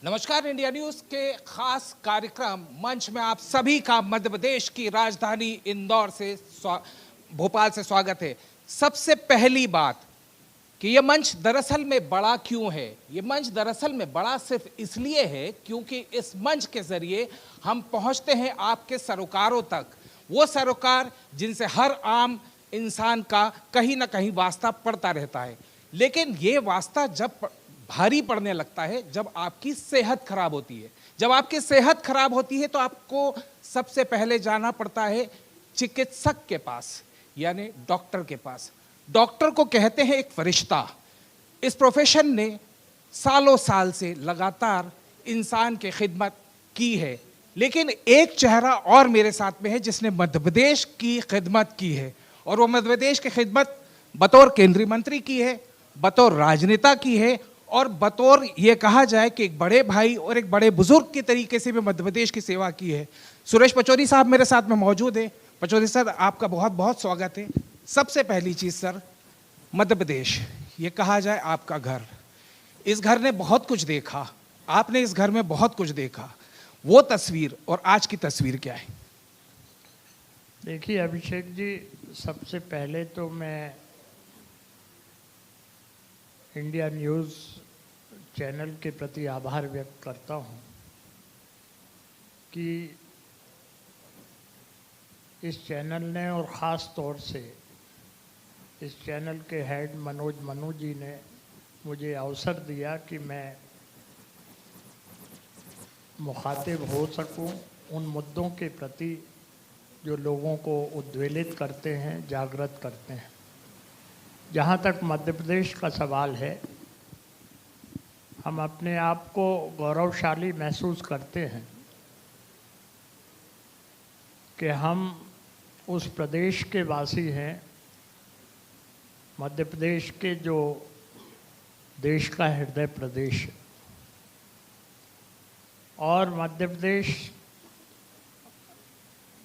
नमस्कार। India news के खास कार्यक्रम मंच में आप सभी का मध्य प्रदेश की राजधानी इंदौर से भोपाल से स्वागत है। सबसे पहली बात कि यह मंच दरअसल में बड़ा क्यों है। यह मंच दरअसल में बड़ा सिर्फ इसलिए है क्योंकि इस मंच के जरिए हम पहुंचते हैं आपके सरोकारों तक, वो सरोकार जिनसे हर आम इंसान का कहीं ना कहीं वास्ता पड़ता रहता है। लेकिन ये वास्ता जब भारी पड़ने लगता है जब आपकी सेहत खराब होती है। जब आपकी सेहत खराब होती है तो आपको सबसे पहले जाना पड़ता है चिकित्सक के पास, यानी डॉक्टर के पास। डॉक्टर को कहते हैं एक फरिश्ता। इस प्रोफेशन ने सालों साल से लगातार इंसान की खिदमत की है, लेकिन एक चेहरा और मेरे साथ में है जिसने मध्य प्रदेश की खिदमत की है, और वो मध्य प्रदेश की खिदमत बतौर केंद्रीय मंत्री की है, बतौर राजनेता की है, और बतौर ये कहा जाए कि एक बड़े भाई और एक बड़े बुजुर्ग के तरीके से भी मध्य प्रदेश की सेवा की है। सुरेश पचौरी साहब मेरे साथ में मौजूद है। पचौरी सर, आपका बहुत बहुत स्वागत है। सबसे पहली चीज सर, मध्य प्रदेश ये कहा जाए आपका घर। इस घर ने बहुत कुछ देखा, आपने इस घर में बहुत कुछ देखा। वो तस्वीर और आज की तस्वीर क्या है? देखिए अभिषेक जी, सबसे पहले तो मैं इंडिया न्यूज़ चैनल के प्रति आभार व्यक्त करता हूं कि इस चैनल ने, और ख़ास तौर से इस चैनल के हेड मनोज मनु जी ने मुझे अवसर दिया कि मैं मुखातिब हो सकूं उन मुद्दों के प्रति जो लोगों को उद्वेलित करते हैं, जागृत करते हैं। जहाँ तक मध्य प्रदेश का सवाल है, हम अपने आप को गौरवशाली महसूस करते हैं कि हम उस प्रदेश के वासी हैं, मध्य प्रदेश के जो देश का हृदय प्रदेश है। और मध्य प्रदेश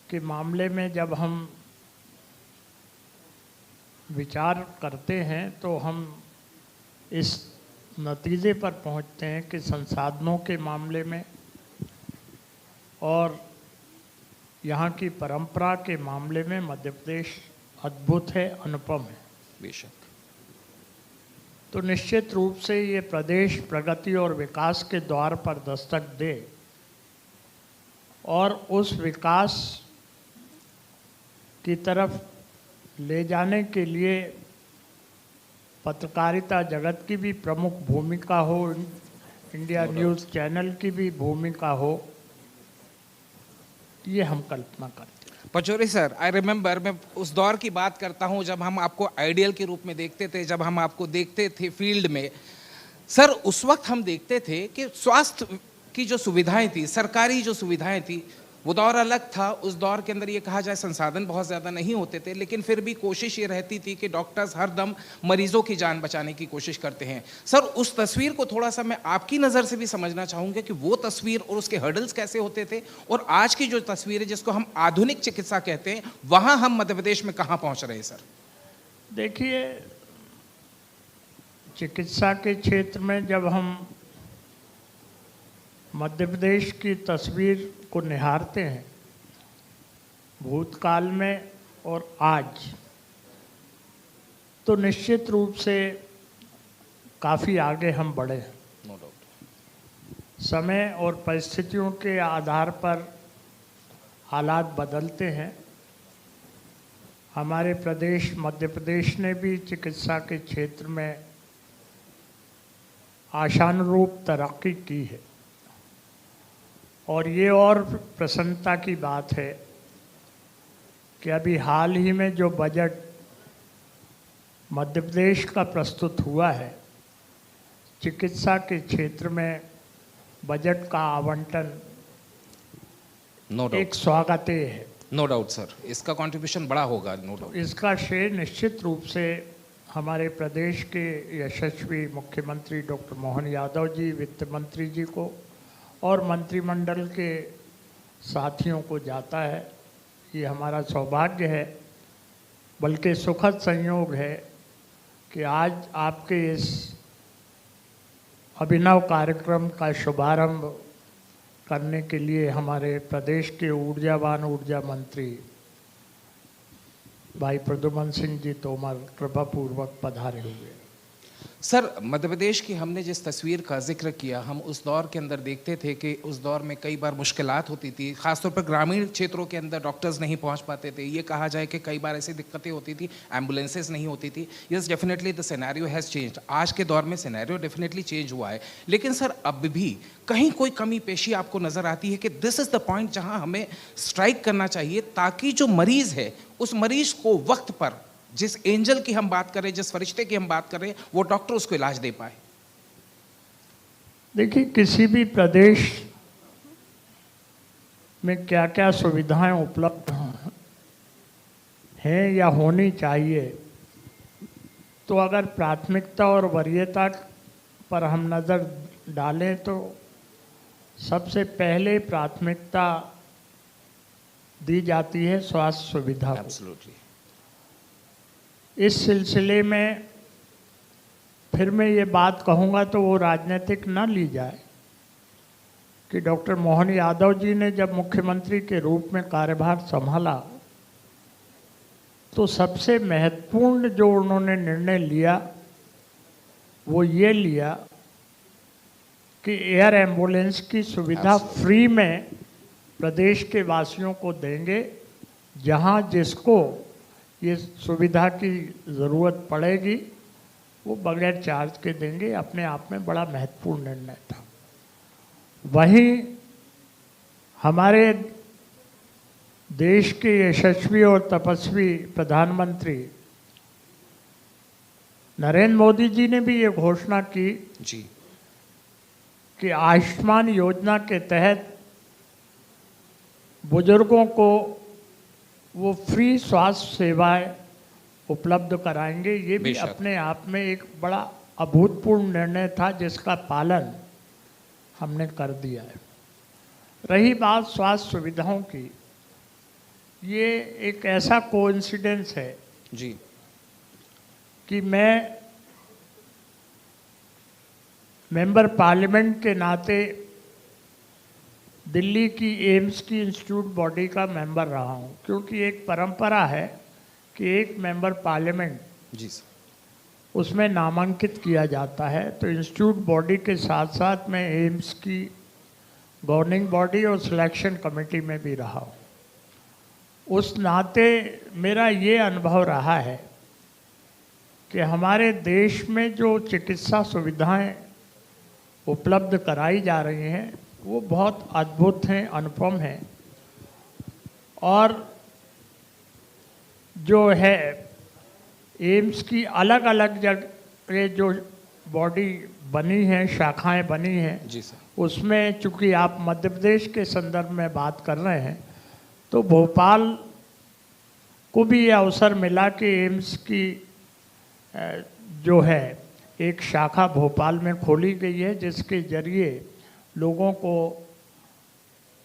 के मामले में जब हम विचार करते हैं तो हम इस नतीजे पर पहुंचते हैं कि संसाधनों के मामले में और यहाँ की परंपरा के मामले में मध्य प्रदेश अद्भुत है, अनुपम है। बेशक। तो निश्चित रूप से ये प्रदेश प्रगति और विकास के द्वार पर दस्तक दे, और उस विकास की तरफ ले जाने के लिए पत्रकारिता जगत की भी प्रमुख भूमिका हो, इंडिया न्यूज़ चैनल की भी भूमिका हो, ये हम कल्पना करते हैं। पचौरी सर, आई रिमेम्बर, मैं उस दौर की बात करता हूं जब हम आपको आइडियल के रूप में देखते थे, जब हम आपको देखते थे फील्ड में। सर, उस वक्त हम देखते थे कि स्वास्थ्य की जो सुविधाएं थी, सरकारी जो सुविधाएं थी, वो दौर अलग था। उस दौर के अंदर ये कहा जाए संसाधन बहुत ज़्यादा नहीं होते थे, लेकिन फिर भी कोशिश ये रहती थी कि डॉक्टर्स हर दम मरीजों की जान बचाने की कोशिश करते हैं। सर, उस तस्वीर को थोड़ा सा मैं आपकी नज़र से भी समझना चाहूँगा कि वो तस्वीर और उसके हर्डल्स कैसे होते थे, और आज की जो तस्वीर है जिसको हम आधुनिक चिकित्सा कहते हैं, वहाँ हम मध्य प्रदेश में कहाँ पहुँच रहे हैं सर? देखिए, चिकित्सा के क्षेत्र में जब हम मध्य प्रदेश की तस्वीर को निहारते हैं, भूतकाल में और आज, तो निश्चित रूप से काफ़ी आगे हम बढ़े हैं। No doubt. समय और परिस्थितियों के आधार पर हालात बदलते हैं। हमारे प्रदेश मध्य प्रदेश ने भी चिकित्सा के क्षेत्र में आशानुरूप तरक्की की है, और ये और प्रसन्नता की बात है कि अभी हाल ही में जो बजट मध्य प्रदेश का प्रस्तुत हुआ है, चिकित्सा के क्षेत्र में बजट का आवंटन एक स्वागतनीय है। नो डाउट सर, इसका कंट्रीब्यूशन बड़ा होगा। No doubt. इसका श्रेय निश्चित रूप से हमारे प्रदेश के यशस्वी मुख्यमंत्री डॉक्टर मोहन यादव जी, वित्त मंत्री जी को और मंत्रिमंडल के साथियों को जाता है। ये हमारा सौभाग्य है, बल्कि सुखद संयोग है कि आज आपके इस अभिनव कार्यक्रम का शुभारंभ करने के लिए हमारे प्रदेश के ऊर्जावान ऊर्जा मंत्री भाई प्रद्युमन सिंह जी तोमर कृपापूर्वक पधारे हुए। सर, मध्य प्रदेश की हमने जिस तस्वीर का जिक्र किया, हम उस दौर के अंदर देखते थे कि उस दौर में कई बार मुश्किलात होती थी, खासतौर पर ग्रामीण क्षेत्रों के अंदर डॉक्टर्स नहीं पहुंच पाते थे। ये कहा जाए कि कई बार ऐसी दिक्कतें होती थी, एम्बुलेंसेस नहीं होती थी। Yes, definitely the scenario has changed. आज के दौर में सिनेरियो डेफिनेटली चेंज हुआ है, लेकिन सर अब भी कहीं कोई कमी पेशी आपको नज़र आती है कि दिस इज़ द पॉइंट जहां हमें स्ट्राइक करना चाहिए, ताकि जो मरीज़ है उस मरीज़ को वक्त पर, जिस एंजल की हम बात करें, जिस फरिश्ते की हम बात करें, वो डॉक्टर उसको इलाज दे पाए? देखिए, किसी भी प्रदेश में क्या क्या सुविधाएं उपलब्ध हैं या होनी चाहिए, तो अगर प्राथमिकता और वरीयता पर हम नज़र डालें तो सबसे पहले प्राथमिकता दी जाती है स्वास्थ्य सुविधा को। एब्सोल्युटली। इस सिलसिले में फिर मैं ये बात कहूँगा तो वो राजनीतिक न ली जाए कि डॉक्टर मोहन यादव जी ने जब मुख्यमंत्री के रूप में कार्यभार संभाला तो सबसे महत्वपूर्ण जो उन्होंने निर्णय लिया वो ये लिया कि एयर एम्बुलेंस की सुविधा फ्री में प्रदेश के वासियों को देंगे। जहाँ जिसको ये सुविधा की ज़रूरत पड़ेगी वो बगैर चार्ज के देंगे। अपने आप में बड़ा महत्वपूर्ण निर्णय था। वहीं हमारे देश के यशस्वी और तपस्वी प्रधानमंत्री नरेंद्र मोदी जी ने भी ये घोषणा की जी कि आयुष्मान योजना के तहत बुजुर्गों को वो फ्री स्वास्थ्य सेवाएं उपलब्ध कराएंगे। ये भी अपने आप में एक बड़ा अभूतपूर्व निर्णय था जिसका पालन हमने कर दिया है। रही बात स्वास्थ्य सुविधाओं की, ये एक ऐसा कोइंसिडेंस है जी कि मैं मेंबर पार्लियामेंट के नाते दिल्ली की एम्स की इंस्टीट्यूट बॉडी का मेंबर रहा हूँ, क्योंकि एक परंपरा है कि एक मेंबर पार्लियामेंट जी सर उसमें नामांकित किया जाता है। तो इंस्टीट्यूट बॉडी के साथ साथ मैं एम्स की गवर्निंग बॉडी और सिलेक्शन कमेटी में भी रहा हूँ। उस नाते मेरा ये अनुभव रहा है कि हमारे देश में जो चिकित्सा सुविधाएं उपलब्ध कराई जा रही हैं वो बहुत अद्भुत हैं, अनुपम हैं। और जो है एम्स की अलग अलग जगह जो बॉडी बनी है, शाखाएं बनी हैं जी सर, उसमें चूंकि आप मध्य प्रदेश के संदर्भ में बात कर रहे हैं तो भोपाल को भी ये अवसर मिला कि एम्स की जो है एक शाखा भोपाल में खोली गई है जिसके जरिए लोगों को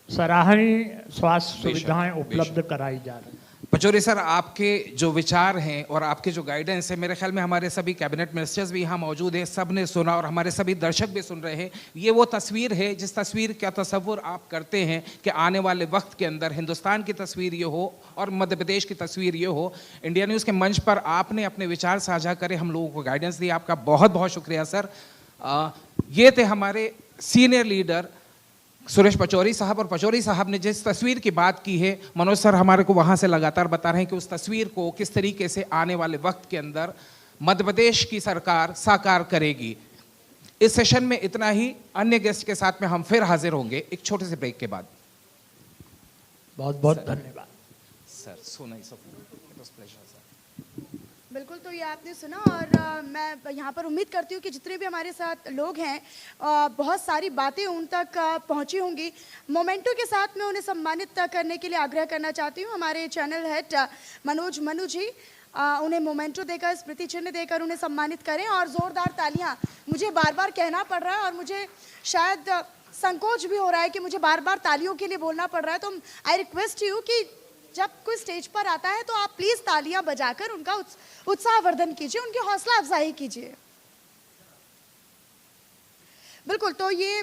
सराहनीय स्वास्थ्य सुविधाएं उपलब्ध कराई जा रही हैं। पचौरी सर, आपके जो विचार हैं और आपके जो गाइडेंस है, मेरे ख्याल में हमारे सभी कैबिनेट मिनिस्टर्स भी यहाँ मौजूद हैं, सब ने सुना और हमारे सभी दर्शक भी सुन रहे हैं। ये वो तस्वीर है जिस तस्वीर का तस्वुर आप करते हैं कि आने वाले वक्त के अंदर हिंदुस्तान की तस्वीर ये हो और मध्य प्रदेश की तस्वीर ये हो। इंडिया न्यूज़ के मंच पर आपने अपने विचार साझा करे, हम लोगों को गाइडेंस दी, आपका बहुत बहुत शुक्रिया सर। ये थे हमारे सीनियर लीडर सुरेश पचौरी साहब। और पचौरी साहब ने जिस तस्वीर की बात की है, मनोज सर हमारे को वहाँ से लगातार बता रहे हैं कि उस तस्वीर को किस तरीके से आने वाले वक्त के अंदर मध्य प्रदेश की सरकार साकार करेगी। इस सेशन में इतना ही, अन्य गेस्ट के साथ में हम फिर हाजिर होंगे एक छोटे से ब्रेक के बाद। बहुत बहुत धन्यवाद sir. So nice of you, it was pleasure sir. बिल्कुल, तो ये आपने सुना और मैं यहाँ पर उम्मीद करती हूँ कि जितने भी हमारे साथ लोग हैं बहुत सारी बातें उन तक पहुँची होंगी। मोमेंटो के साथ मैं उन्हें सम्मानित करने के लिए आग्रह करना चाहती हूँ। हमारे चैनल हेड मनोज मनु जी उन्हें मोमेंटो देकर, स्मृति चिन्ह देकर उन्हें सम्मानित करें। और ज़ोरदार तालियाँ, मुझे बार बार कहना पड़ रहा है और मुझे शायद संकोच भी हो रहा है कि मुझे बार बार तालियों के लिए बोलना पड़ रहा है। तो आई रिक्वेस्ट यू कि जब कोई स्टेज पर आता है तो आप प्लीज़ तालियां बजाकर उनका उत्साहवर्धन कीजिए, उनकी हौसला अफजाई कीजिए। बिल्कुल, तो ये